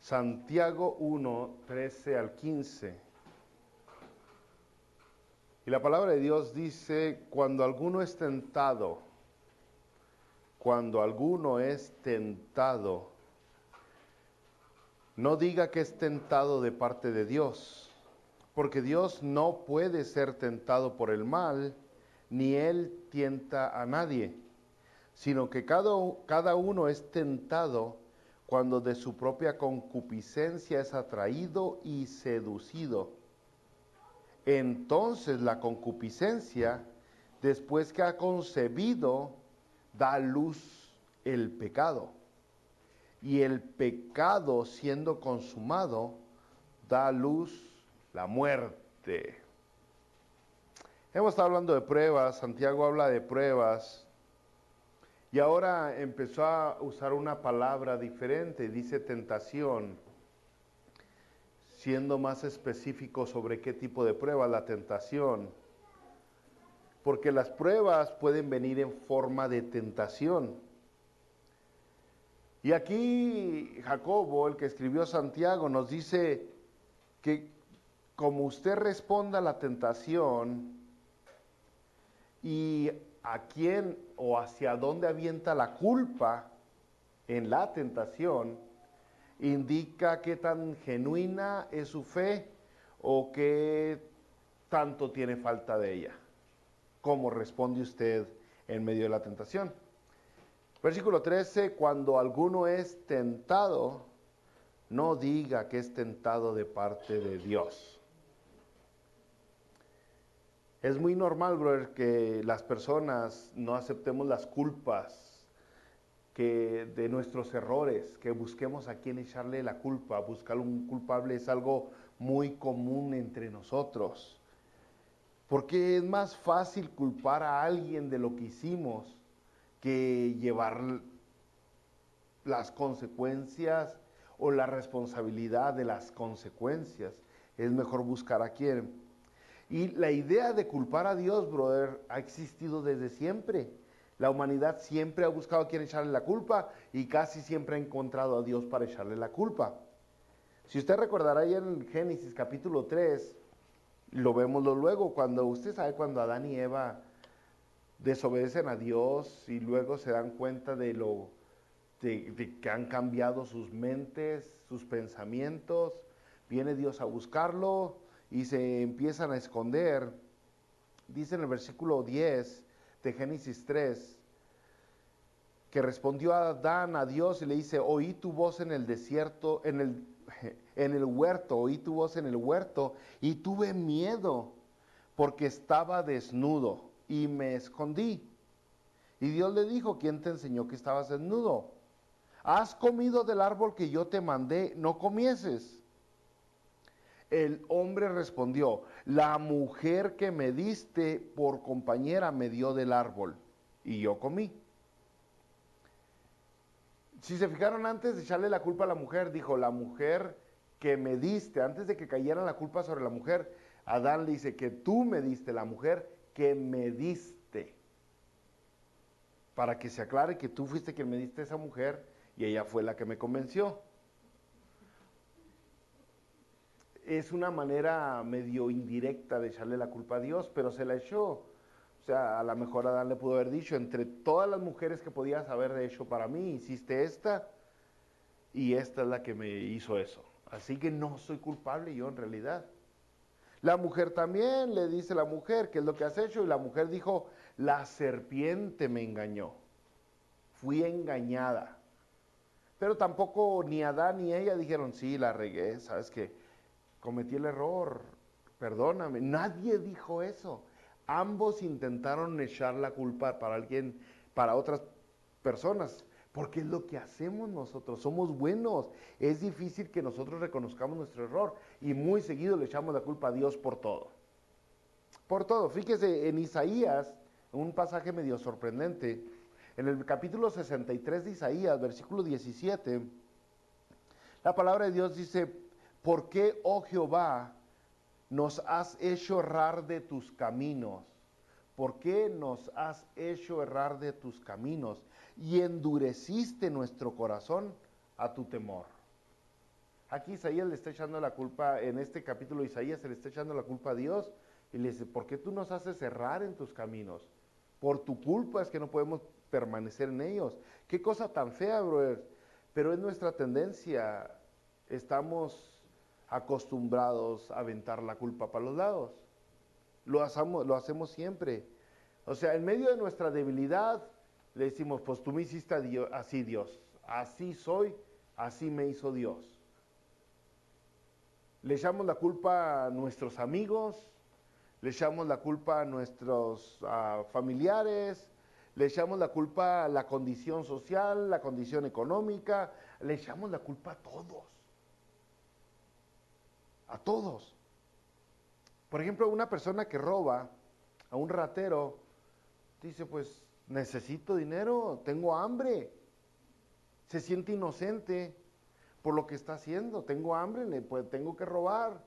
Santiago 1, 13 al 15. Y la palabra de Dios dice, cuando alguno es tentado, no diga que es tentado de parte de Dios, porque Dios no puede ser tentado por el mal, ni Él tienta a nadie, sino que cada uno es tentado cuando de su propia concupiscencia es atraído y seducido. Entonces la concupiscencia, después que ha concebido, da a luz el pecado. Y el pecado, siendo consumado, da a luz la muerte. Hemos estado hablando de pruebas, Santiago habla de pruebas, y ahora empezó a usar una palabra diferente, dice tentación, siendo más específico sobre qué tipo de prueba, la tentación. Porque las pruebas pueden venir en forma de tentación. Y aquí Jacobo, el que escribió Santiago, nos dice que como usted responda a la tentación y a quién o hacia dónde avienta la culpa en la tentación, indica qué tan genuina es su fe o qué tanto tiene falta de ella. ¿Cómo responde usted en medio de la tentación? Versículo 13, cuando alguno es tentado, no diga que es tentado de parte de Dios. Es muy normal, brother, que las personas no aceptemos las culpas que de nuestros errores, que busquemos a quién echarle la culpa. Buscar un culpable es algo muy común entre nosotros. Porque es más fácil culpar a alguien de lo que hicimos que llevar las consecuencias o la responsabilidad de las consecuencias. Es mejor buscar a quién. Y la idea de culpar a Dios, brother, ha existido desde siempre. La humanidad siempre ha buscado a quién echarle la culpa y casi siempre ha encontrado a Dios para echarle la culpa. Si usted recordará ahí en Génesis capítulo 3, lo vemos luego, cuando usted sabe cuando Adán y Eva desobedecen a Dios y luego se dan cuenta de que han cambiado sus mentes, sus pensamientos, viene Dios a buscarlo y se empiezan a esconder. Dice en el versículo 10 de Génesis 3, que respondió Adán a Dios y le dice, oí tu voz en el desierto, en el huerto, oí tu voz en el huerto y tuve miedo porque estaba desnudo y me escondí. Y Dios le dijo, ¿quién te enseñó que estabas desnudo? ¿Has comido del árbol que yo te mandé, no comieses? El hombre respondió, la mujer que me diste por compañera me dio del árbol y yo comí. Si se fijaron, antes de echarle la culpa a la mujer, dijo, la mujer que me diste, antes de que cayera la culpa sobre la mujer, Adán le dice que tú me diste, la mujer que me diste. Para que se aclare que tú fuiste quien me diste esa mujer y ella fue la que me convenció. Es una manera medio indirecta de echarle la culpa a Dios, pero se la echó. O sea, a lo mejor Adán le pudo haber dicho, entre todas las mujeres que podías haber hecho para mí, hiciste esta, y esta es la que me hizo eso. Así que no soy culpable yo en realidad. La mujer también le dice a la mujer, ¿qué es lo que has hecho? Y la mujer dijo, la serpiente me engañó. Fui engañada. Pero tampoco ni Adán ni ella dijeron, sí, la regué, ¿sabes qué? Cometí el error, perdóname. Nadie dijo eso. Ambos intentaron echar la culpa para alguien, para otras personas, porque es lo que hacemos nosotros, somos buenos. Es difícil que nosotros reconozcamos nuestro error y muy seguido le echamos la culpa a Dios por todo. Por todo. Fíjese en Isaías, un pasaje medio sorprendente, en el capítulo 63 de Isaías, versículo 17, la palabra de Dios dice, ¿por qué, oh Jehová, nos has hecho errar de tus caminos? ¿Por qué nos has hecho errar de tus caminos? Y endureciste nuestro corazón a tu temor. Aquí Isaías le está echando la culpa, en este capítulo Isaías se le está echando la culpa a Dios y le dice, ¿por qué tú nos haces errar en tus caminos? Por tu culpa es que no podemos permanecer en ellos. Qué cosa tan fea, brother. Pero es nuestra tendencia. Estamos acostumbrados a aventar la culpa para los lados. Lo hacemos siempre. O sea, en medio de nuestra debilidad, le decimos, pues tú me hiciste así, Dios. Así soy, así me hizo Dios. Le echamos la culpa a nuestros amigos, le echamos la culpa a nuestros familiares, le echamos la culpa a la condición social, la condición económica, le echamos la culpa a todos. A todos. Por ejemplo, una persona que roba, a un ratero, dice, pues necesito dinero, tengo hambre. Se siente inocente por lo que está haciendo. Tengo hambre, pues tengo que robar.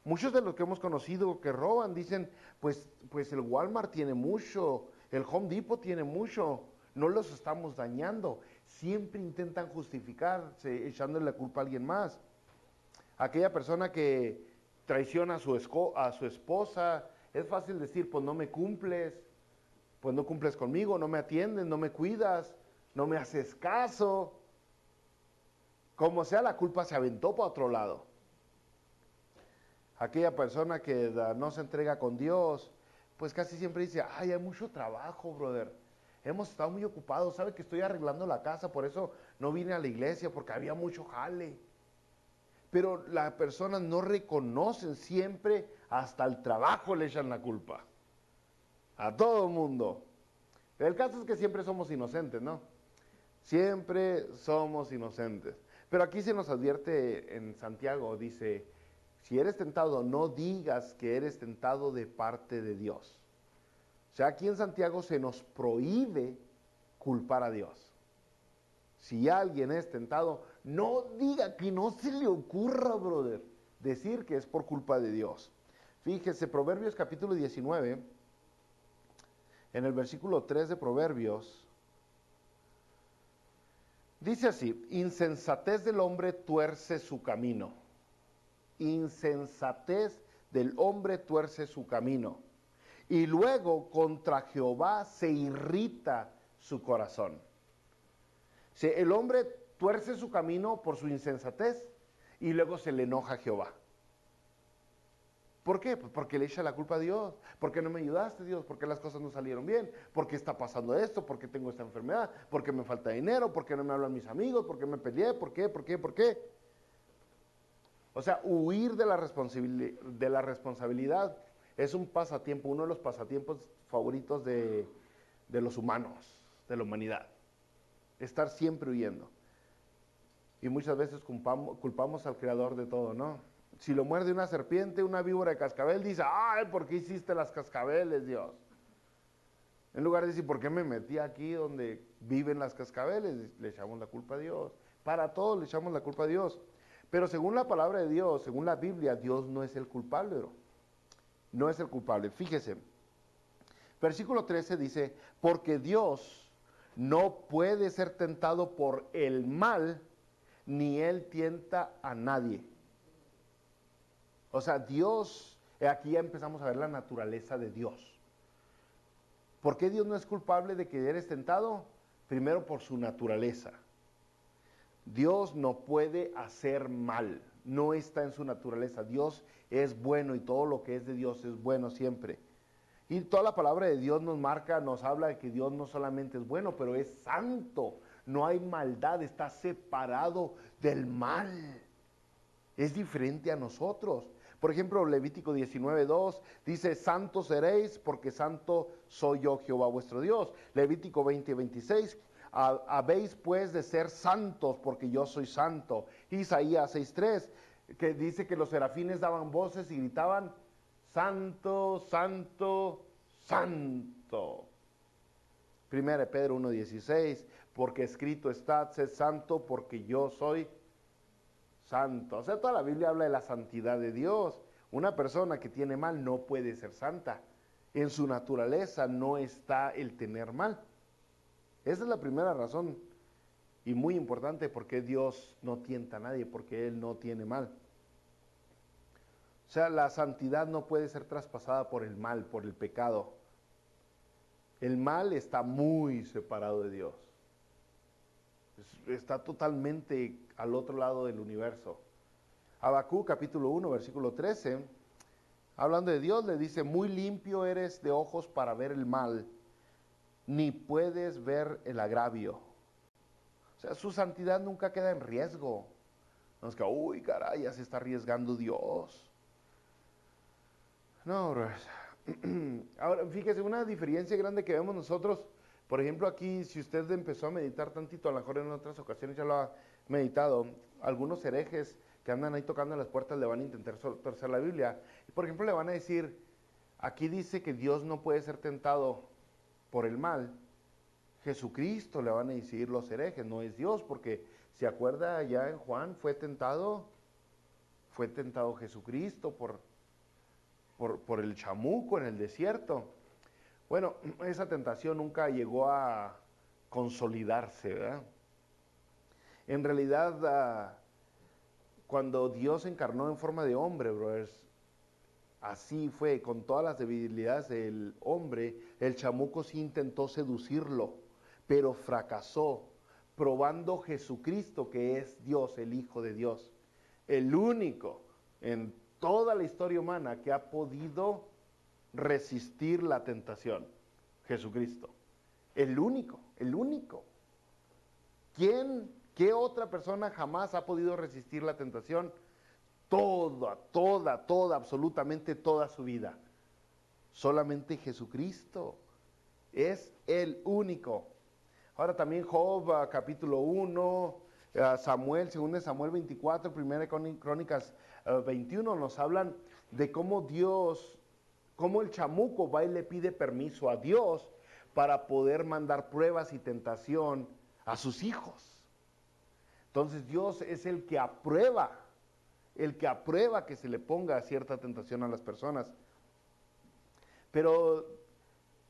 Muchos de los que hemos conocido que roban dicen, pues el Walmart tiene mucho, el Home Depot tiene mucho, no los estamos dañando. Siempre intentan justificarse echándole la culpa a alguien más. Aquella persona que traiciona a su esposa, es fácil decir, pues no me cumples, pues no cumples conmigo, no me atiendes, no me cuidas, no me haces caso. Como sea, la culpa se aventó para otro lado. Aquella persona que no se entrega con Dios, pues casi siempre dice, ay, hay mucho trabajo, brother. Hemos estado muy ocupados, sabe que estoy arreglando la casa, por eso no vine a la iglesia, porque había mucho jale. Pero las personas no reconocen, siempre hasta el trabajo le echan la culpa. A todo el mundo. El caso es que siempre somos inocentes, ¿no? Siempre somos inocentes. Pero aquí se nos advierte en Santiago, dice, si eres tentado, no digas que eres tentado de parte de Dios. O sea, aquí en Santiago se nos prohíbe culpar a Dios. Si alguien es tentado, no diga, que no se le ocurra, brother, decir que es por culpa de Dios. Fíjese, Proverbios capítulo 19, en el versículo 3 de Proverbios, dice así, insensatez del hombre tuerce su camino. Insensatez del hombre tuerce su camino. Y luego contra Jehová se irrita su corazón. Si el hombre tuerce su camino por su insensatez y luego se le enoja a Jehová. ¿Por qué? Pues porque le echa la culpa a Dios. ¿Por qué no me ayudaste, Dios? ¿Por qué las cosas no salieron bien? ¿Por qué está pasando esto? ¿Por qué tengo esta enfermedad? ¿Por qué me falta dinero? ¿Por qué no me hablan mis amigos? ¿Por qué me peleé? ¿Por qué? ¿Por qué? ¿Por qué? O sea, huir de la responsabilidad es un pasatiempo, uno de los pasatiempos favoritos de los humanos, de la humanidad. Estar siempre huyendo. Y muchas veces culpamos al creador de todo, ¿no? Si lo muerde una serpiente, una víbora de cascabel, dice, ay, ¿por qué hiciste las cascabeles, Dios? En lugar de decir, ¿por qué me metí aquí donde viven las cascabeles? Le echamos la culpa a Dios. Para todos le echamos la culpa a Dios. Pero según la palabra de Dios, según la Biblia, Dios no es el culpable, bro. No es el culpable. Fíjese, versículo 13 dice, porque Dios no puede ser tentado por el mal, ni Él tienta a nadie. O sea, Dios, aquí ya empezamos a ver la naturaleza de Dios. ¿Por qué Dios no es culpable de que eres tentado? Primero, por su naturaleza. Dios no puede hacer mal, no está en su naturaleza. Dios es bueno y todo lo que es de Dios es bueno siempre. Y toda la palabra de Dios nos marca, nos habla de que Dios no solamente es bueno, pero es santo. No hay maldad, está separado del mal. Es diferente a nosotros. Por ejemplo, Levítico 19:2 dice, santos seréis porque santo soy yo, Jehová vuestro Dios. Levítico 20:26, habéis pues de ser santos porque yo soy santo. Isaías 6:3, que dice que los serafines daban voces y gritaban, santo, santo, santo. 1 Pedro 1:16, porque escrito está, sed santo porque yo soy santo. O sea, toda la Biblia habla de la santidad de Dios. Una persona que tiene mal no puede ser santa. En su naturaleza no está el tener mal. Esa es la primera razón. Y muy importante, porque Dios no tienta a nadie, porque Él no tiene mal. O sea, la santidad no puede ser traspasada por el mal, por el pecado. El mal está muy separado de Dios. Está totalmente al otro lado del universo. Habacuc capítulo 1, versículo 13, hablando de Dios, le dice: muy limpio eres de ojos para ver el mal, ni puedes ver el agravio. O sea, su santidad nunca queda en riesgo. No es que, uy, caray, ya se está arriesgando Dios. No, brothers. Ahora, fíjese, una diferencia grande que vemos nosotros, por ejemplo, aquí, si usted empezó a meditar tantito, a lo mejor en otras ocasiones ya lo ha meditado, algunos herejes que andan ahí tocando en las puertas le van a intentar torcer la Biblia. Por ejemplo, le van a decir, aquí dice que Dios no puede ser tentado por el mal. Jesucristo, le van a decir los herejes, no es Dios, porque se acuerda ya en Juan, fue tentado Jesucristo por el chamuco en el desierto. Bueno, esa tentación nunca llegó a consolidarse, ¿verdad? En realidad, cuando Dios se encarnó en forma de hombre, brothers, así fue, con todas las debilidades del hombre, el chamuco sí intentó seducirlo, pero fracasó, probando Jesucristo, que es Dios, el Hijo de Dios, el único en toda la historia humana que ha podido resistir la tentación. Jesucristo, el único, el único. ¿Qué otra persona jamás ha podido resistir la tentación? Toda, absolutamente toda su vida. Solamente Jesucristo es el único. Ahora también Job, capítulo 1, Samuel, 2 Samuel 24, 1 Crónicas 21, nos hablan de cómo Dios, cómo el chamuco va y le pide permiso a Dios para poder mandar pruebas y tentación a sus hijos. Entonces Dios es el que aprueba que se le ponga cierta tentación a las personas. Pero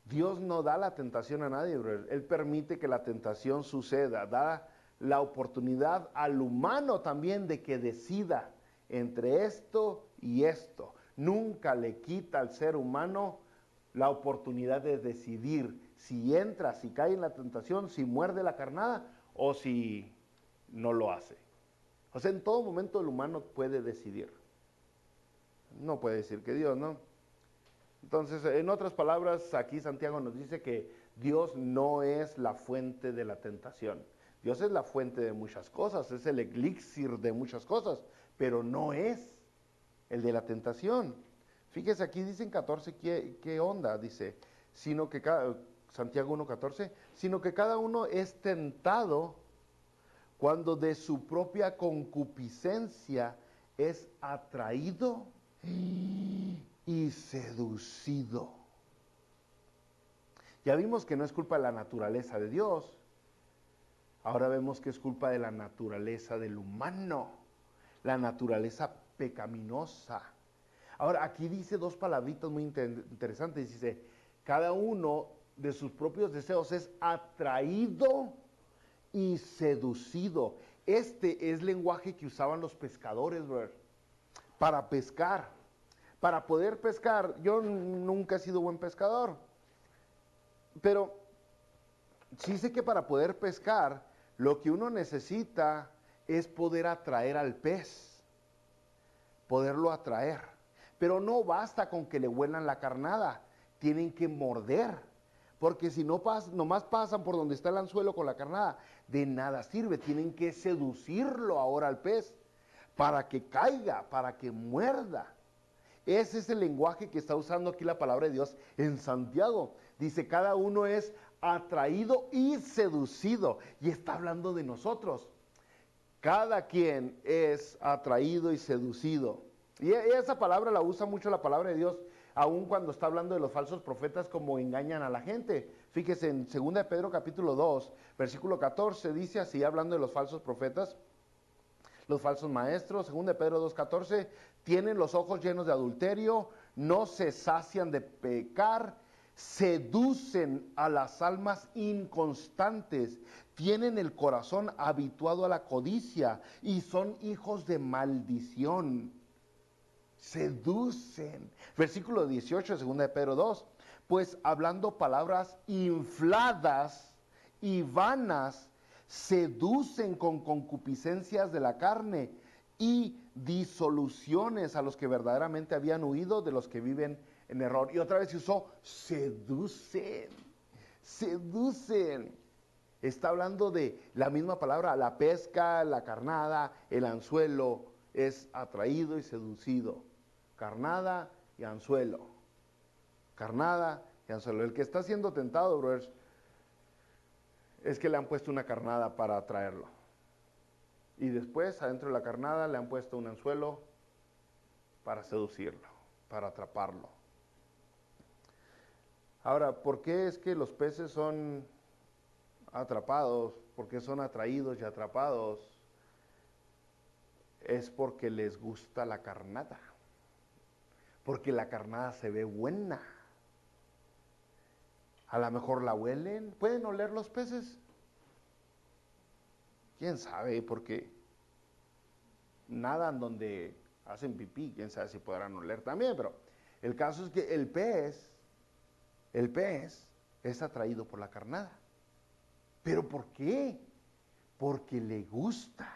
Dios no da la tentación a nadie, brother. Él permite que la tentación suceda, da la oportunidad al humano también de que decida entre esto y esto. Nunca le quita al ser humano la oportunidad de decidir si entra, si cae en la tentación, si muerde la carnada o si no lo hace. O sea, en todo momento el humano puede decidir. No puede decir que Dios, ¿no? Entonces, en otras palabras, aquí Santiago nos dice que Dios no es la fuente de la tentación. Dios es la fuente de muchas cosas, es el elixir de muchas cosas, pero no es el de la tentación. Fíjese, aquí dice en 14, ¿qué onda? Dice, sino que Santiago 1:14, sino que cada uno es tentado cuando de su propia concupiscencia es atraído y seducido. Ya vimos que no es culpa de la naturaleza de Dios. Ahora vemos que es culpa de la naturaleza del humano, la naturaleza pecaminosa. Ahora, aquí dice dos palabritas muy interesantes. Dice, cada uno de sus propios deseos es atraído y seducido. Este es lenguaje que usaban los pescadores, bro, para pescar. Para poder pescar, yo nunca he sido buen pescador, pero sí sé que para poder pescar, lo que uno necesita es poder atraer al pez, poderlo atraer. Pero no basta con que le huelan la carnada, tienen que morder, porque si no nomás pasan por donde está el anzuelo con la carnada, de nada sirve, tienen que seducirlo ahora al pez, para que caiga, para que muerda. Ese es el lenguaje que está usando aquí la palabra de Dios en Santiago. Dice, cada uno es atraído y seducido. Y está hablando de nosotros. Cada quien es atraído y seducido. Y esa palabra la usa mucho la palabra de Dios, aun cuando está hablando de los falsos profetas, como engañan a la gente. Fíjese en 2 de Pedro capítulo 2, versículo 14, dice así, hablando de los falsos profetas, los falsos maestros. 2 de Pedro 2:14, tienen los ojos llenos de adulterio, no se sacian de pecar, seducen a las almas inconstantes, tienen el corazón habituado a la codicia y son hijos de maldición. Seducen. Versículo 18, 2 de Pedro 2. Pues hablando palabras infladas y vanas, seducen con concupiscencias de la carne y disoluciones a los que verdaderamente habían huido de los que viven en error. Y otra vez se usó seducen. Seducen. Está hablando de la misma palabra, la pesca, la carnada, el anzuelo es atraído y seducido. Carnada y anzuelo. Carnada y anzuelo. El que está siendo tentado, brothers, es que le han puesto una carnada para atraerlo. Y después, adentro de la carnada, le han puesto un anzuelo para seducirlo, para atraparlo. Ahora, ¿por qué es que los peces son atrapados? ¿Por qué son atraídos y atrapados? Es porque les gusta la carnada. Porque la carnada se ve buena. A lo mejor la huelen. ¿Pueden oler los peces? ¿Quién sabe? Porque nadan donde hacen pipí. ¿Quién sabe si podrán oler también? Pero el caso es que el pez es atraído por la carnada. ¿Pero por qué? Porque le gusta.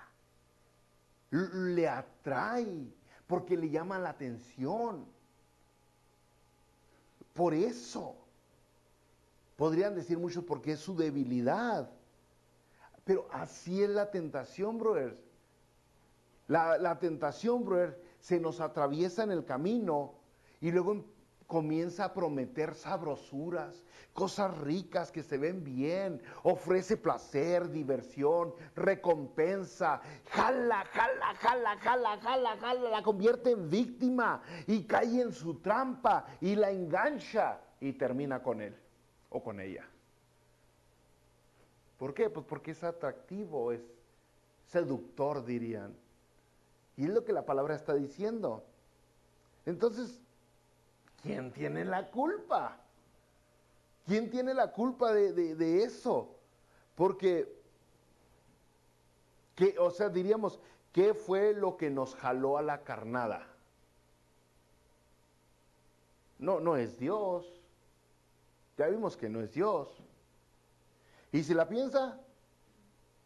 Le atrae. Porque le llama la atención. Por eso. Podrían decir muchos porque es su debilidad. Pero así es la tentación, brothers. La tentación, brothers, se nos atraviesa en el camino y luego comienza a prometer sabrosuras, cosas ricas que se ven bien, ofrece placer, diversión, recompensa, jala, la convierte en víctima y cae en su trampa y la engancha y termina con él o con ella. ¿Por qué? Pues porque es atractivo, es seductor, dirían. Y es lo que la palabra está diciendo. Entonces, ¿quién tiene la culpa? ¿Quién tiene la culpa de eso? Porque, diríamos, ¿qué fue lo que nos jaló a la carnada? No es Dios. Ya vimos que no es Dios. Y si la piensa,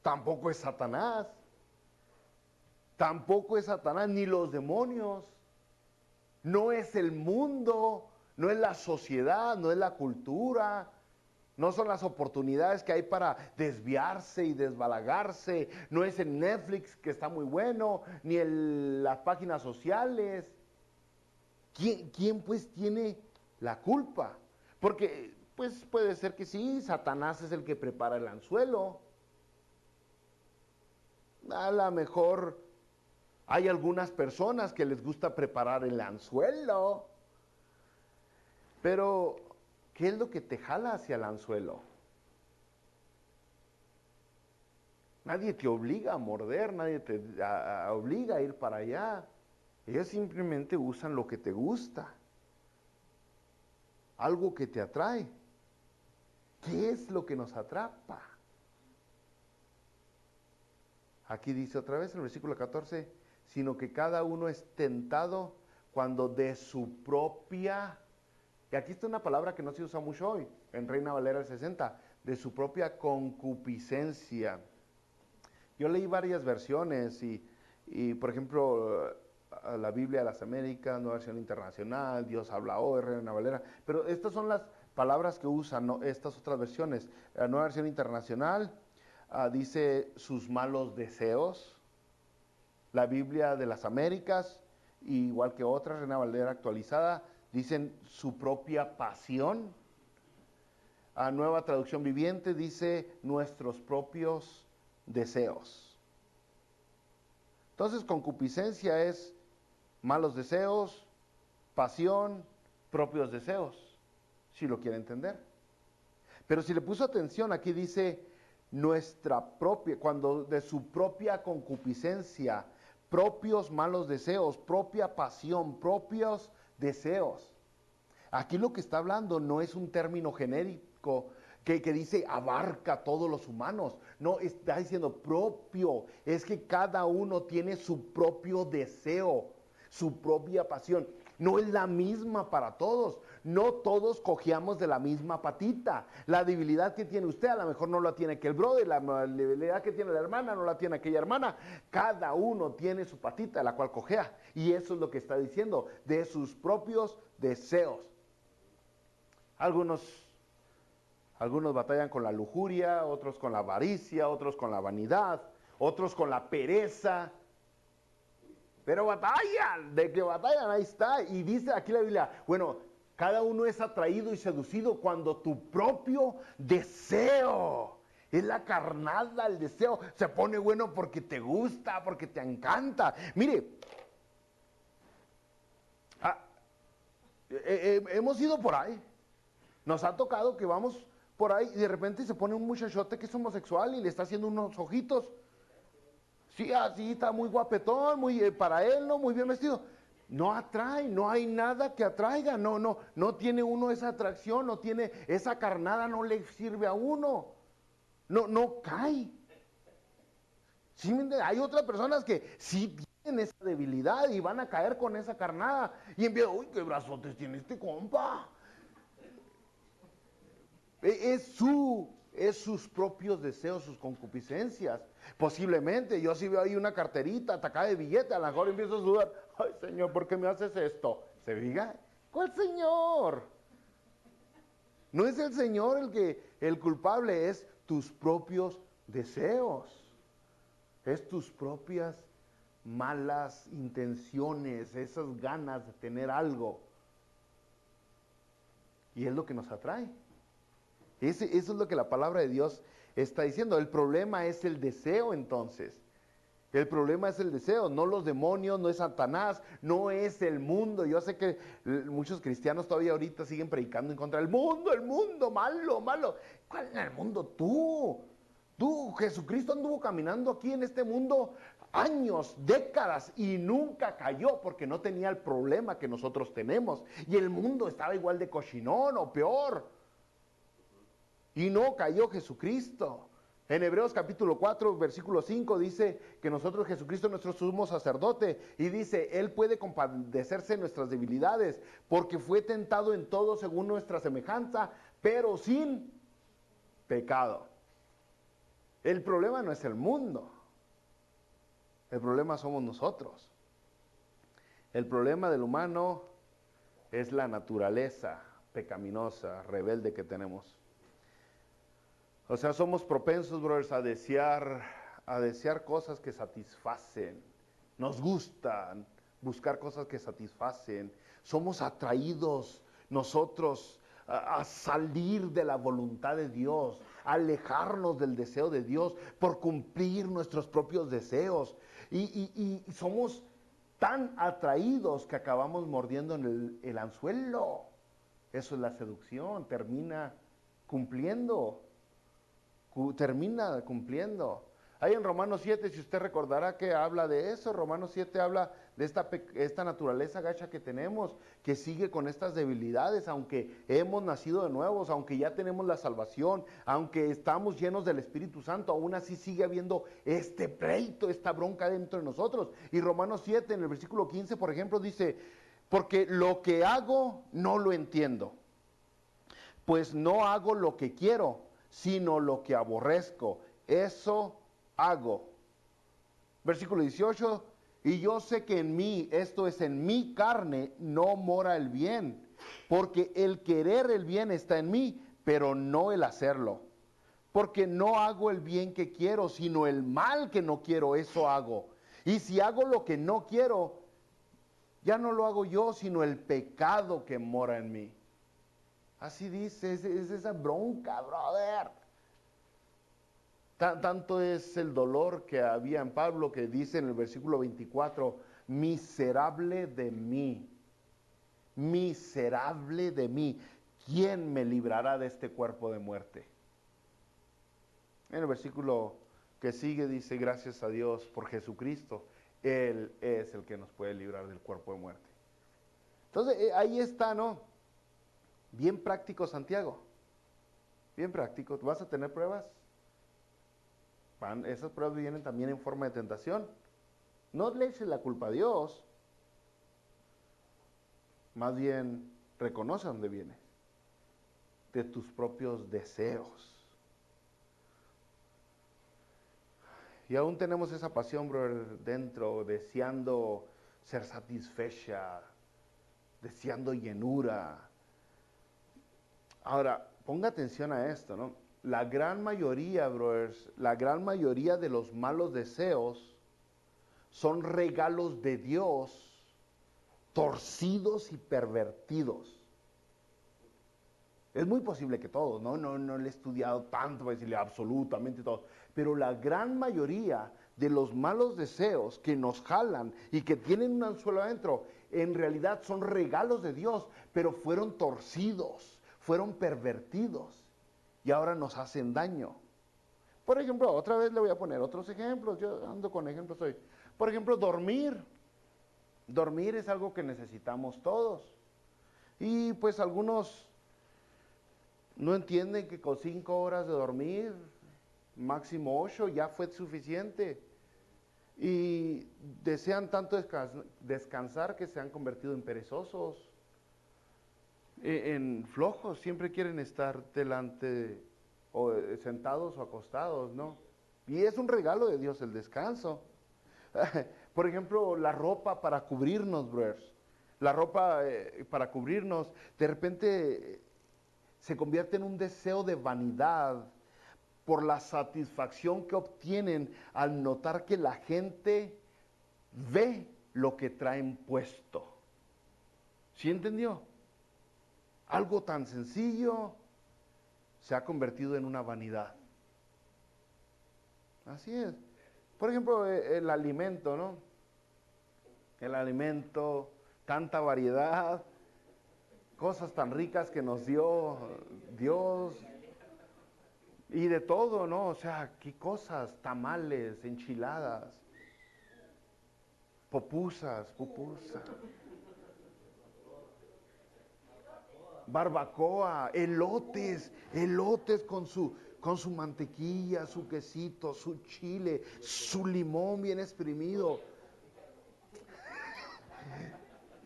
tampoco es Satanás. Tampoco es Satanás ni los demonios. No es el mundo, no es la sociedad, no es la cultura, no son las oportunidades que hay para desviarse y desbalagarse, no es el Netflix que está muy bueno, ni las páginas sociales. ¿Quién pues tiene la culpa? Porque pues puede ser que sí, Satanás es el que prepara el anzuelo. A lo mejor hay algunas personas que les gusta preparar el anzuelo. Pero, ¿qué es lo que te jala hacia el anzuelo? Nadie te obliga a morder, nadie te obliga a ir para allá. Ellos simplemente usan lo que te gusta. Algo que te atrae. ¿Qué es lo que nos atrapa? Aquí dice otra vez en el versículo 14, sino que cada uno es tentado cuando de su propia, y aquí está una palabra que no se usa mucho hoy, en Reina Valera del 60, de su propia concupiscencia. Yo leí varias versiones y por ejemplo, la Biblia de las Américas, Nueva Versión Internacional, Dios habla hoy, Reina Valera, pero estas son las palabras que usan, ¿no? Estas otras versiones. La Nueva Versión Internacional dice sus malos deseos. La Biblia de las Américas, igual que otras, Reina Valera actualizada, dicen su propia pasión. A Nueva Traducción Viviente dice nuestros propios deseos. Entonces, concupiscencia es malos deseos, pasión, propios deseos, si lo quiere entender. Pero si le puso atención, aquí dice nuestra propia, cuando de su propia concupiscencia, propios malos deseos, propia pasión, propios deseos. Aquí lo que está hablando no es un término genérico que dice abarca a todos los humanos. No, está diciendo propio. Es que cada uno tiene su propio deseo, su propia pasión. No es la misma para todos. No todos cojeamos de la misma patita. La debilidad que tiene usted a lo mejor no la tiene aquel brother. La debilidad que tiene la hermana no la tiene aquella hermana. Cada uno tiene su patita de la cual cojea. Y eso es lo que está diciendo, de sus propios deseos. Algunos batallan con la lujuria, otros con la avaricia, otros con la vanidad, otros con la pereza. Pero batallan, de que batallan, ahí está. Y dice aquí la Biblia, bueno, cada uno es atraído y seducido cuando tu propio deseo, es la carnada, el deseo, se pone bueno porque te gusta, porque te encanta. Mire, hemos ido por ahí, nos ha tocado que vamos por ahí y de repente se pone un muchachote que es homosexual y le está haciendo unos ojitos. Sí, así está muy guapetón, muy para él, ¿no? Muy bien vestido. No atrae, no hay nada que atraiga, no tiene uno esa atracción, no tiene esa carnada, no le sirve a uno. No cae. ¿Sí me entiende? Hay otras personas que sí tienen esa debilidad y van a caer con esa carnada. Y empiezan, uy, qué brazotes tiene este compa. Es sus propios deseos, sus concupiscencias. Posiblemente, yo si veo ahí una carterita atacada de billete, a lo mejor empiezo a sudar. Ay, Señor, ¿por qué me haces esto? ¿Se diga? ¿Cuál Señor? No es el Señor el culpable, es tus propios deseos. Es tus propias malas intenciones, esas ganas de tener algo. Y es lo que nos atrae. Eso es lo que la palabra de Dios está diciendo. El problema es el deseo entonces. El problema es el deseo, no los demonios, no es Satanás, no es el mundo. Yo sé que muchos cristianos todavía ahorita siguen predicando en contra del mundo, malo, malo. ¿Cuál es el mundo? Tú, Jesucristo anduvo caminando aquí en este mundo años, décadas y nunca cayó porque no tenía el problema que nosotros tenemos. Y el mundo estaba igual de cochinón o peor. Y no cayó Jesucristo. En Hebreos capítulo 4, versículo 5 dice que nosotros, Jesucristo, nuestro sumo sacerdote, y dice, Él puede compadecerse de nuestras debilidades, porque fue tentado en todo según nuestra semejanza, pero sin pecado. El problema no es el mundo, el problema somos nosotros. El problema del humano es la naturaleza pecaminosa, rebelde que tenemos. O sea, somos propensos, brothers, a desear cosas que satisfacen. Nos gustan buscar cosas que satisfacen. Somos atraídos nosotros a salir de la voluntad de Dios, a alejarnos del deseo de Dios por cumplir nuestros propios deseos. Y somos tan atraídos que acabamos mordiendo en el anzuelo. Eso es la seducción, termina cumpliendo. Ahí en Romanos 7, si usted recordará que habla de eso, Romanos 7 habla de esta naturaleza gacha que tenemos, que sigue con estas debilidades, aunque hemos nacido de nuevos, aunque ya tenemos la salvación, aunque estamos llenos del Espíritu Santo, aún así sigue habiendo este pleito, esta bronca dentro de nosotros. Y Romanos 7, en el versículo 15, por ejemplo, dice, porque lo que hago no lo entiendo, pues no hago lo que quiero, sino lo que aborrezco, eso hago. Versículo 18, y yo sé que en mí, esto es en mi carne, no mora el bien, porque el querer el bien está en mí, pero no el hacerlo. Porque no hago el bien que quiero, sino el mal que no quiero, eso hago. Y si hago lo que no quiero, ya no lo hago yo, sino el pecado que mora en mí. Así dice, es esa bronca, brother. Tanto es el dolor que había en Pablo que dice en el versículo 24, miserable de mí, ¿quién me librará de este cuerpo de muerte? En el versículo que sigue dice, gracias a Dios por Jesucristo, Él es el que nos puede librar del cuerpo de muerte. Entonces ahí está, ¿no? Bien práctico, Santiago. Bien práctico. ¿Vas a tener pruebas? Esas pruebas vienen también en forma de tentación. No le eches la culpa a Dios. Más bien, reconoce dónde viene. De tus propios deseos. Y aún tenemos esa pasión, brother, dentro, deseando ser satisfecha, deseando llenura. Ahora, ponga atención a esto, ¿no? La gran mayoría, brothers, la gran mayoría de los malos deseos son regalos de Dios, torcidos y pervertidos. Es muy posible que todos, no le he estudiado tanto para decirle absolutamente todos, pero la gran mayoría de los malos deseos que nos jalan y que tienen un anzuelo adentro, en realidad son regalos de Dios, pero fueron torcidos, fueron pervertidos y ahora nos hacen daño. Por ejemplo, otra vez le voy a poner otros ejemplos, yo ando con ejemplos hoy. Por ejemplo, dormir. Dormir es algo que necesitamos todos. Y pues algunos no entienden que con 5 horas de dormir, máximo 8, ya fue suficiente. Y desean tanto descansar que se han convertido en perezosos, en flojos. Siempre quieren estar delante, o sentados o acostados, ¿no? Y es un regalo de Dios el descanso. Por ejemplo, la ropa para cubrirnos, brothers. La ropa para cubrirnos, de repente se convierte en un deseo de vanidad por la satisfacción que obtienen al notar que la gente ve lo que traen puesto. ¿Sí entendió? Algo tan sencillo se ha convertido en una vanidad. Así es. Por ejemplo, el alimento, ¿no? El alimento, tanta variedad, cosas tan ricas que nos dio Dios. Y de todo, ¿no? O sea, qué cosas, tamales, enchiladas, pupusas, barbacoa, elotes con su mantequilla, su quesito, su chile, su limón bien exprimido.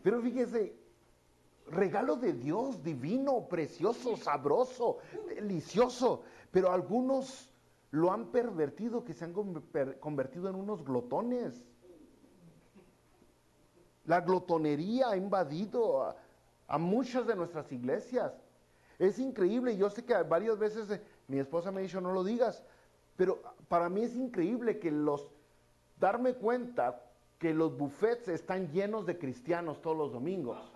Pero fíjese, regalo de Dios, divino, precioso, sabroso, delicioso. Pero algunos lo han pervertido, que se han convertido en unos glotones. La glotonería ha invadido a muchas de nuestras iglesias. Es increíble, yo sé que varias veces mi esposa me ha dicho no lo digas, pero para mí es increíble que darme cuenta que los buffets están llenos de cristianos todos los domingos.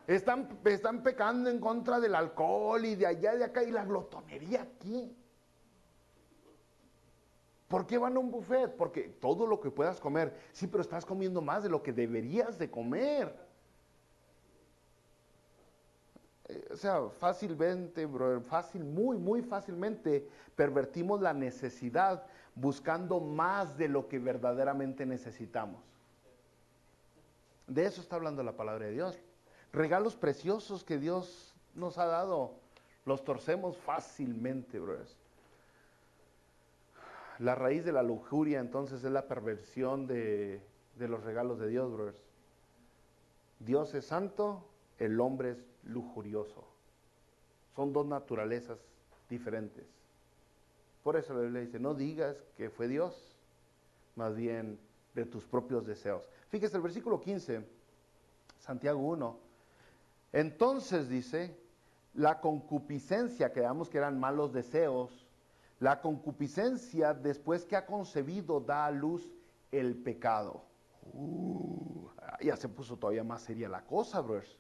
Están pecando en contra del alcohol y de allá y de acá, y la glotonería aquí. ¿Por qué van a un buffet? Porque todo lo que puedas comer, sí, pero estás comiendo más de lo que deberías de comer. O sea, fácilmente, bro, muy fácilmente pervertimos la necesidad buscando más de lo que verdaderamente necesitamos. De eso está hablando la palabra de Dios. Regalos preciosos que Dios nos ha dado, los torcemos fácilmente, brothers. La raíz de la lujuria, entonces, es la perversión de los regalos de Dios, brothers. Dios es santo, el hombre es lujurioso. Son dos naturalezas diferentes. Por eso la Biblia dice, no digas que fue Dios, más bien de tus propios deseos. Fíjese el versículo 15, Santiago 1. Entonces dice, la concupiscencia, que veamos que eran malos deseos, la concupiscencia después que ha concebido da a luz el pecado. Ya se puso todavía más seria la cosa, brothers.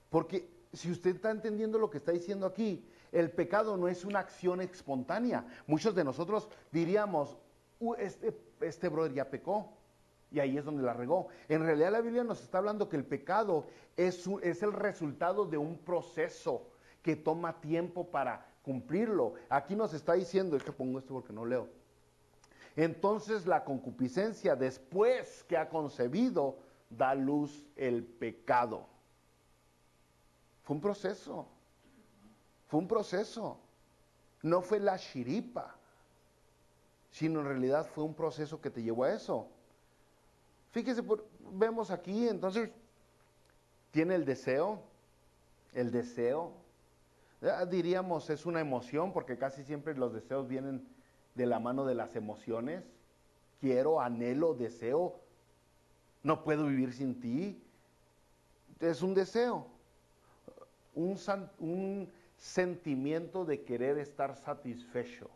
Porque si usted está entendiendo lo que está diciendo aquí, el pecado no es una acción espontánea. Muchos de nosotros diríamos, este brother ya pecó. Y ahí es donde la regó. En realidad la Biblia nos está hablando que el pecado es el resultado de un proceso que toma tiempo para cumplirlo. Aquí nos está diciendo, es que pongo esto porque no leo. Entonces la concupiscencia, después que ha concebido, da a luz el pecado. Fue un proceso. Fue un proceso. No fue la chiripa, sino en realidad fue un proceso que te llevó a eso. Fíjese, vemos aquí, entonces, tiene el deseo. El deseo, diríamos, es una emoción, porque casi siempre los deseos vienen de la mano de las emociones. Quiero, anhelo, deseo, no puedo vivir sin ti. Es un deseo, un sentimiento de querer estar satisfecho.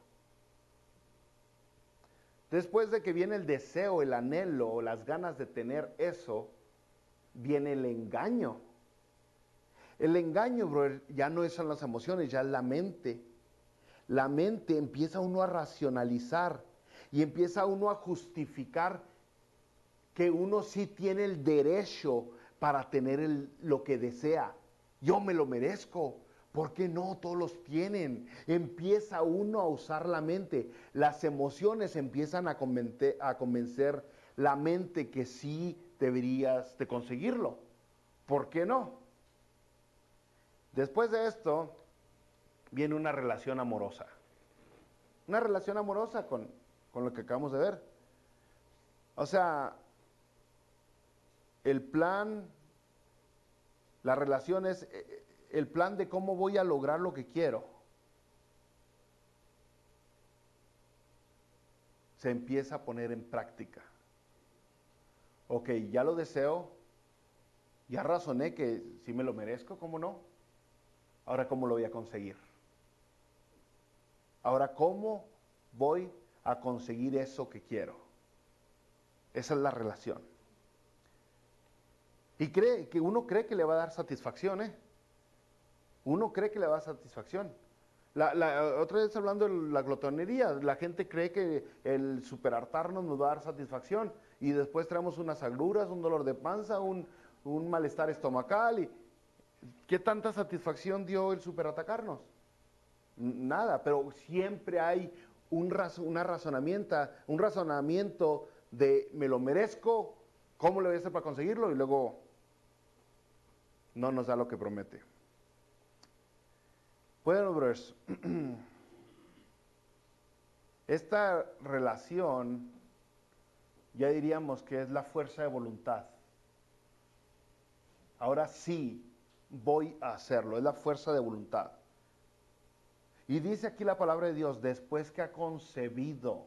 Después de que viene el deseo, el anhelo, o las ganas de tener eso, viene el engaño. El engaño, brother, ya no son las emociones, ya es la mente. La mente empieza uno a racionalizar y empieza uno a justificar que uno sí tiene el derecho para tener lo que desea. Yo me lo merezco. ¿Por qué no? Todos los tienen. Empieza uno a usar la mente. Las emociones empiezan a convencer la mente que sí deberías de conseguirlo. ¿Por qué no? Después de esto, viene una relación amorosa. Una relación amorosa con lo que acabamos de ver. O sea, el plan, la relación es el plan de cómo voy a lograr lo que quiero. Se empieza a poner en práctica. Ok, ya lo deseo, ya razoné que sí me lo merezco, ¿cómo no? Ahora, ¿cómo lo voy a conseguir? Ahora, ¿cómo voy a conseguir eso que quiero? Esa es la relación. Y uno cree que le va a dar satisfacción, ¿eh? Uno cree que le va a dar satisfacción. Otra vez hablando de la glotonería, la gente cree que el superhartarnos nos va a dar satisfacción y después traemos unas agruras, un dolor de panza, un malestar estomacal. Y ¿qué tanta satisfacción dio el superatacarnos? Nada, pero siempre hay un razonamiento de me lo merezco, ¿cómo le voy a hacer para conseguirlo? Y luego no nos da lo que promete. Bueno, brothers, esta relación ya diríamos que es la fuerza de voluntad. Ahora sí voy a hacerlo, es la fuerza de voluntad. Y dice aquí la palabra de Dios, después que ha concebido.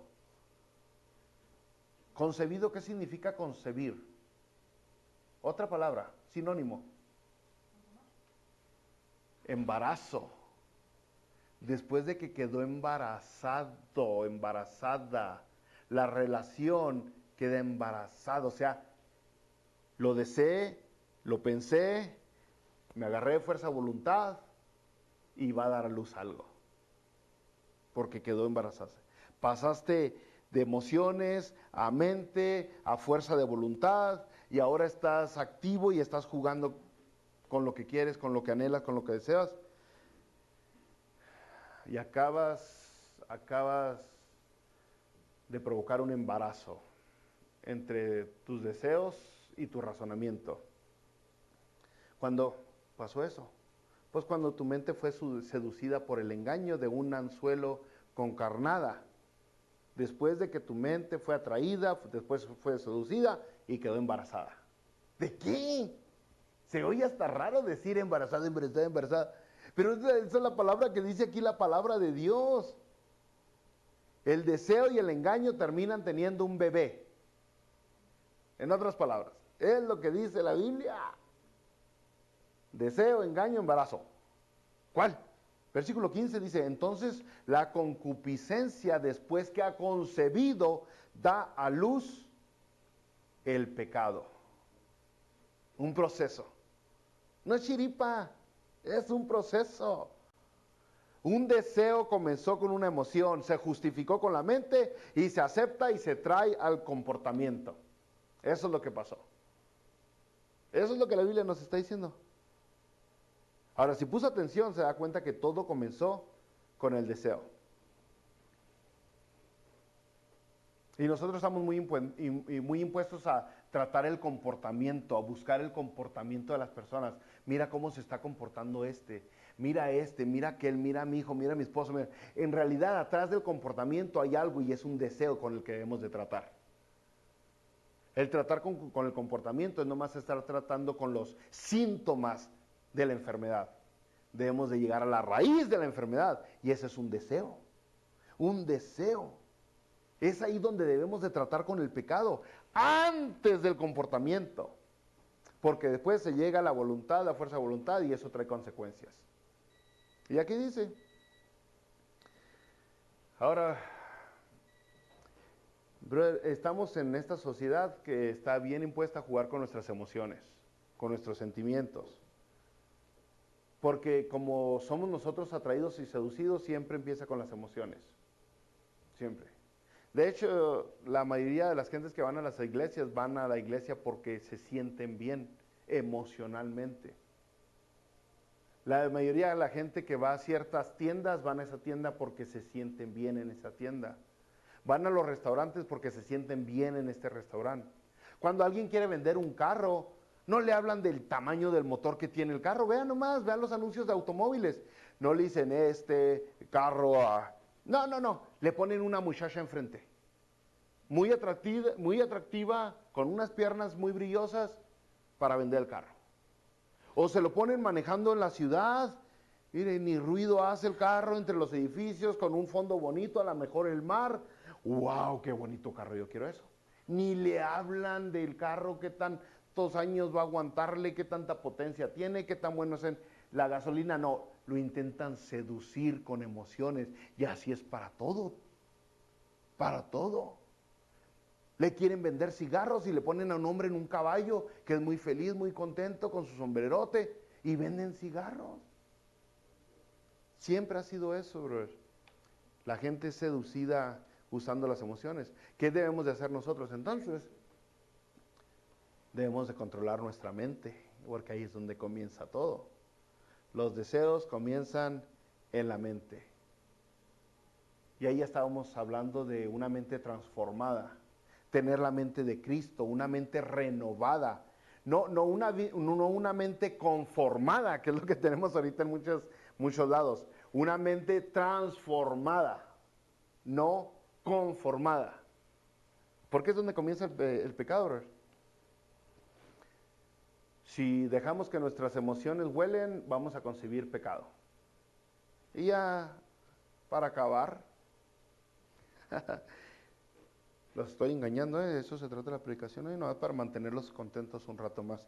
¿Concebido qué significa concebir? Otra palabra, sinónimo. Embarazo. Después de que quedó embarazado, embarazada, la relación queda embarazada. O sea, lo deseé, lo pensé, me agarré de fuerza de voluntad y va a dar a luz algo. Porque quedó embarazada. Pasaste de emociones a mente, a fuerza de voluntad, y ahora estás activo y estás jugando con lo que quieres, con lo que anhelas, con lo que deseas. Y acabas de provocar un embarazo entre tus deseos y tu razonamiento. ¿Cuándo pasó eso? Pues cuando tu mente fue seducida por el engaño de un anzuelo con carnada. Después de que tu mente fue atraída, después fue seducida y quedó embarazada. ¿De qué? Se oye hasta raro decir embarazada, embarazada, embarazada. Pero esa es la palabra que dice aquí la palabra de Dios. El deseo y el engaño terminan teniendo un bebé. En otras palabras, es lo que dice la Biblia. Deseo, engaño, embarazo. ¿Cuál? Versículo 15 dice, entonces la concupiscencia después que ha concebido da a luz el pecado. Un proceso. No es chiripa, es un proceso. Un deseo comenzó con una emoción, se justificó con la mente y se acepta y se trae al comportamiento. Eso es lo que pasó. Eso es lo que la Biblia nos está diciendo. Ahora, si puso atención, se da cuenta que todo comenzó con el deseo. Y nosotros estamos muy impuestos a tratar el comportamiento, a buscar el comportamiento de las personas. Mira cómo se está comportando mira mira aquel, mira a mi hijo, mira a mi esposo. Mira. En realidad, atrás del comportamiento hay algo y es un deseo con el que debemos de tratar. El tratar con el comportamiento es nomás estar tratando con los síntomas de la enfermedad. Debemos de llegar a la raíz de la enfermedad y ese es un deseo. Un deseo. Es ahí donde debemos de tratar con el pecado, antes del comportamiento. Porque después se llega a la voluntad, la fuerza de voluntad, y eso trae consecuencias. Y aquí dice, ahora, estamos en esta sociedad que está bien impuesta a jugar con nuestras emociones, con nuestros sentimientos. Porque como somos nosotros atraídos y seducidos, siempre empieza con las emociones. Siempre. De hecho, la mayoría de las gentes que van a las iglesias van a la iglesia porque se sienten bien emocionalmente. La mayoría de la gente que va a ciertas tiendas van a esa tienda porque se sienten bien en esa tienda. Van a los restaurantes porque se sienten bien en este restaurante. Cuando alguien quiere vender un carro, no le hablan del tamaño del motor que tiene el carro. Vean nomás, vean los anuncios de automóviles. No le dicen este carro a... No, le ponen una muchacha enfrente. Muy atractiva, con unas piernas muy brillosas para vender el carro. O se lo ponen manejando en la ciudad, miren, ni ruido hace el carro entre los edificios, con un fondo bonito, a lo mejor el mar. ¡Wow! ¡Qué bonito carro! Yo quiero eso. Ni le hablan del carro, qué tantos años va a aguantarle, qué tanta potencia tiene, qué tan bueno es en la gasolina. No, lo intentan seducir con emociones y así es para todo. Para todo. Le quieren vender cigarros y le ponen a un hombre en un caballo que es muy feliz, muy contento con su sombrerote y venden cigarros. Siempre ha sido eso, brother. La gente es seducida usando las emociones. ¿Qué debemos de hacer nosotros entonces? Debemos de controlar nuestra mente, porque ahí es donde comienza todo. Los deseos comienzan en la mente. Y ahí estábamos hablando de una mente transformada. Tener la mente de Cristo, una mente renovada, no una mente conformada, que es lo que tenemos ahorita en muchos lados, una mente transformada, no conformada. Porque es donde comienza el pecado, ¿verdad? Si dejamos que nuestras emociones huelen, vamos a concebir pecado. Y ya, para acabar, los estoy engañando, de eso se trata la predicación hoy, no, para mantenerlos contentos un rato más.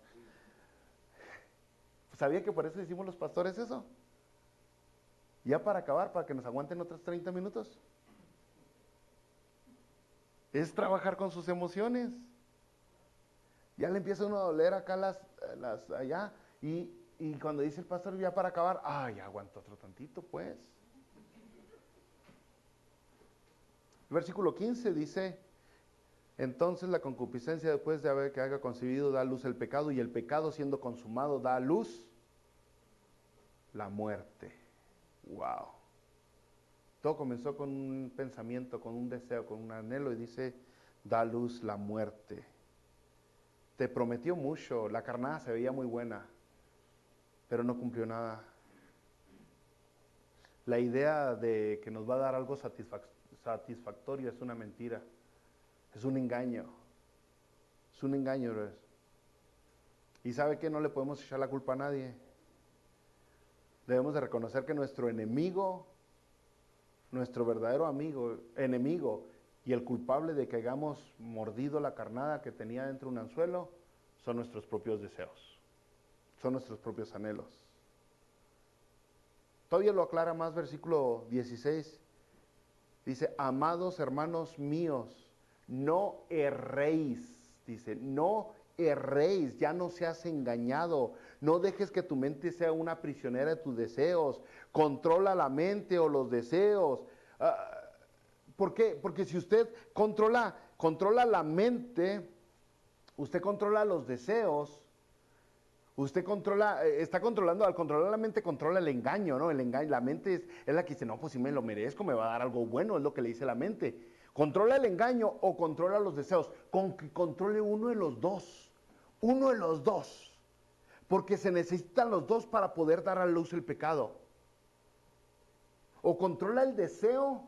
¿Sabía que por eso hicimos los pastores eso? Ya para acabar, para que nos aguanten otros 30 minutos. Es trabajar con sus emociones. Ya le empieza uno a doler acá allá, y cuando dice el pastor ya para acabar, ya aguanto otro tantito pues. El versículo 15 dice: entonces la concupiscencia, después de haber que haya concebido, da a luz el pecado, y el pecado, siendo consumado, da a luz la muerte. Wow. Todo comenzó con un pensamiento, con un deseo, con un anhelo, y dice, da a luz la muerte. Te prometió mucho, la carnada se veía muy buena, pero no cumplió nada. La idea de que nos va a dar algo satisfactorio es una mentira. Es un engaño. Es un engaño, ¿ves? Y ¿sabe qué? No le podemos echar la culpa a nadie. Debemos de reconocer que nuestro enemigo, nuestro verdadero enemigo, y el culpable de que hayamos mordido la carnada que tenía dentro de un anzuelo, son nuestros propios deseos. Son nuestros propios anhelos. Todavía lo aclara más, versículo 16. Dice, amados hermanos míos, no erréis, dice, no erréis, ya no seas engañado, no dejes que tu mente sea una prisionera de tus deseos, controla la mente o los deseos. ¿Por qué? Porque si usted controla la mente, usted controla los deseos, Usted controla, está controlando, al controlar la mente controla el engaño, ¿no? El engaño, la mente es la que dice, no, pues si me lo merezco, me va a dar algo bueno, es lo que le dice la mente. Controla el engaño o controla los deseos. Con que controle uno de los dos. Uno de los dos. Porque se necesitan los dos para poder dar a luz el pecado. O controla el deseo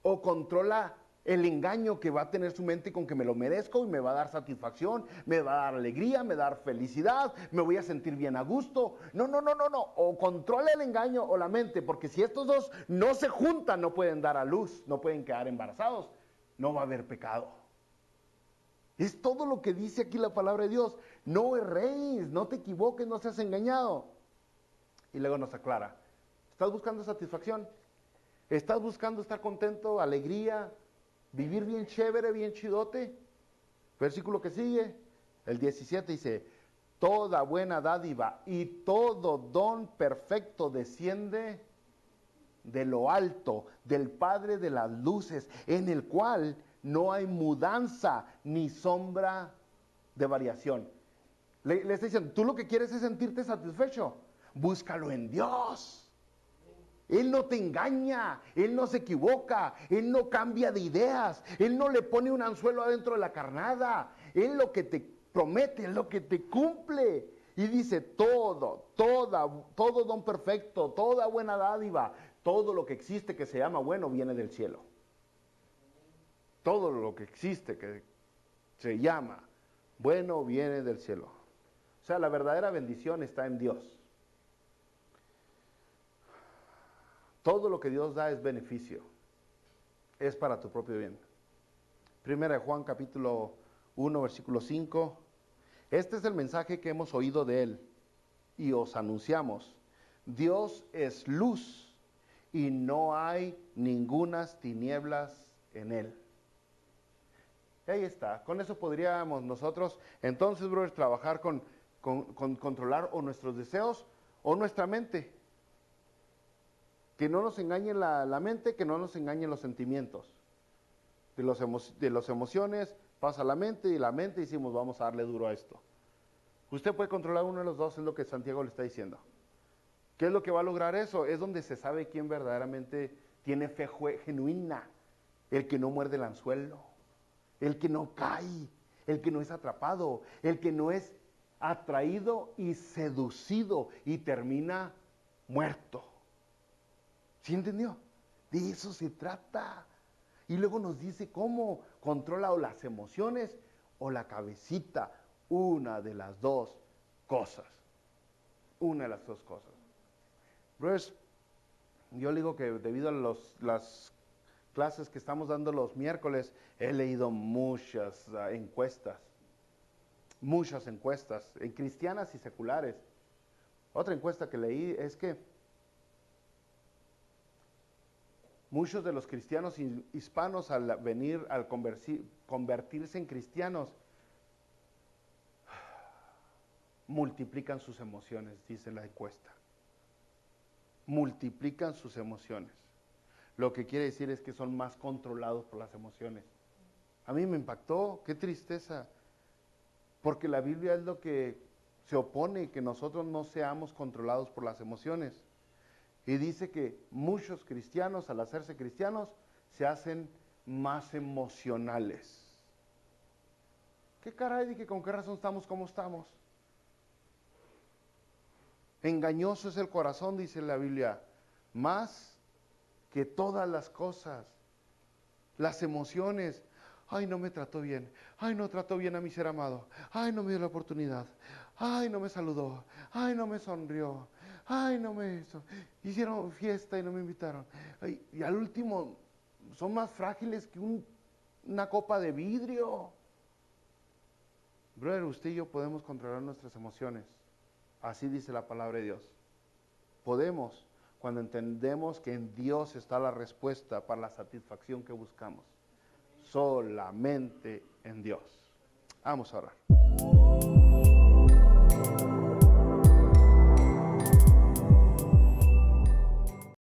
o controla el engaño que va a tener su mente con que me lo merezco y me va a dar satisfacción, me va a dar alegría, me va a dar felicidad, me voy a sentir bien a gusto. No. O controla el engaño o la mente, porque si estos dos no se juntan, no pueden dar a luz, no pueden quedar embarazados, no va a haber pecado. Es todo lo que dice aquí la palabra de Dios. No erréis, no te equivoques, no seas engañado. Y luego nos aclara, ¿estás buscando satisfacción? ¿Estás buscando estar contento, alegría, vivir bien chévere, bien chidote? Versículo que sigue, el 17 dice, toda buena dádiva y todo don perfecto desciende de lo alto, del Padre de las luces, en el cual no hay mudanza ni sombra de variación. Le está diciendo, tú lo que quieres es sentirte satisfecho, búscalo en Dios. Él no te engaña, Él no se equivoca, Él no cambia de ideas, Él no le pone un anzuelo adentro de la carnada. Él lo que te promete, es lo que te cumple. Y dice todo don perfecto, toda buena dádiva, todo lo que existe que se llama bueno viene del cielo. Todo lo que existe que se llama bueno viene del cielo. O sea, la verdadera bendición está en Dios. Todo lo que Dios da es beneficio, es para tu propio bien. Primera de Juan capítulo 1 versículo 5. Este es el mensaje que hemos oído de Él y os anunciamos. Dios es luz y no hay ningunas tinieblas en Él. Y ahí está, con eso podríamos nosotros, entonces, brothers, trabajar con controlar o nuestros deseos o nuestra mente. Que no nos engañe la mente, que no nos engañen los sentimientos. De las emociones pasa la mente y la mente decimos vamos a darle duro a esto. Usted puede controlar uno de los dos, es lo que Santiago le está diciendo. ¿Qué es lo que va a lograr eso? Es donde se sabe quién verdaderamente tiene fe genuina. El que no muerde el anzuelo, el que no cae, el que no es atrapado, el que no es atraído y seducido y termina muerto. ¿Sí entendió? De eso se trata. Y luego nos dice cómo controla o las emociones o la cabecita. Una de las dos cosas. Una de las dos cosas. Brothers, yo le digo que debido a las clases que estamos dando los miércoles, he leído muchas encuestas. Muchas encuestas, cristianas y seculares. Otra encuesta que leí es que muchos de los cristianos hispanos al convertirse en cristianos, multiplican sus emociones, dice la encuesta. Multiplican sus emociones. Lo que quiere decir es que son más controlados por las emociones. A mí me impactó, qué tristeza, porque la Biblia es lo que se opone, que nosotros no seamos controlados por las emociones. Y dice que muchos cristianos, al hacerse cristianos, se hacen más emocionales. ¿Qué caray? ¿De que con qué razón estamos como estamos? Engañoso es el corazón, dice la Biblia, más que todas las cosas. Las emociones. Ay, no me trató bien. Ay, no trató bien a mi ser amado. Ay, no me dio la oportunidad. Ay, no me saludó. Ay, no me sonrió. Ay, no me hizo. Hicieron fiesta y no me invitaron. Ay, y al último, son más frágiles que una copa de vidrio. Brother, usted y yo podemos controlar nuestras emociones. Así dice la palabra de Dios. Podemos, cuando entendemos que en Dios está la respuesta para la satisfacción que buscamos. Solamente en Dios. Vamos a orar.